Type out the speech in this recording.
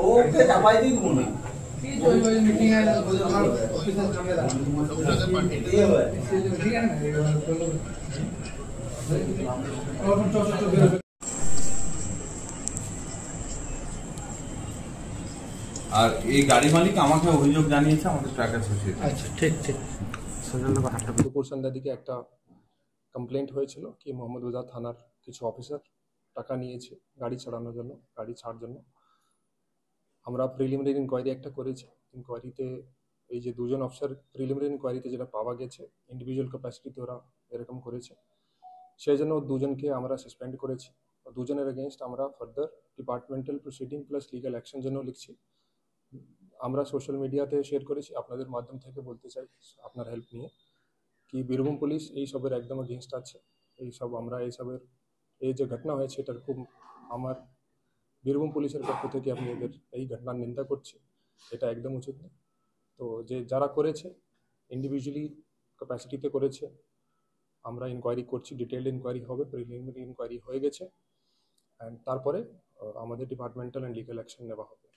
ওকে চাপাই দিই মনে মিটিং আর আমার অফিসের সামনে আর এই গাড়ি মালিক আমাকে অভিযোগ জানিয়েছে আমাদের ট্রাক অ্যাসোসিয়েশন। আচ্ছা ঠিক ঠিক। দুপুর সন্ধ্যার দিকে একটা কমপ্লেন্ট হয়েছিল কি মোহাম্মদ বাজার থানার কিছু অফিসার টাকা নিয়েছে গাড়ি ছাড়ানোর জন্য, গাড়ি ছাড়ার জন্য। আমরা প্রিলিমিনারি ইনকোয়ারি একটা করেছি। ইনকোয়ারিতে এই যে দুজন অফিসার প্রিলিমিনারি ইনকোয়ারিতে যেটা পাওয়া গেছে ইন্ডিভিজুয়াল ক্যাপাসিটিতে ওরা এরকম করেছে, সেই জন্য দুজনকে আমরা সাসপেন্ড করেছি। দুজনের এগেনস্ট আমরা further departmental proceeding plus legal action জন্য লিখছি। আমরা সোশ্যাল মিডিয়াতে শেয়ার করেছি, আপনাদের মাধ্যম থেকে বলতে চাই আপনার হেল্প নিয়ে কি বীরভূম পুলিশ এই সবের একদম এগেনস্ট আছে। এইসব আমরা এইসবের এই যে ঘটনা হয়েছে এটার খুব আমার বীরভূম পুলিশের পক্ষ থেকে আমি এদের এই ঘটনার নিন্দা করছি, এটা একদম উচিত না। তো যে যারা করেছে ইন্ডিভিজুয়ালি ক্যাপাসিটিতে করেছে, আমরা ইনকোয়ারি করছি, ডিটেলড ইনকোয়ারি হবে, প্রিলিমিনারি ইনকোয়ারি হয়ে গেছে অ্যান্ড তারপরে আমাদের ডিপার্টমেন্টাল অ্যান্ড লিগ্যাল অ্যাকশন নেওয়া হবে।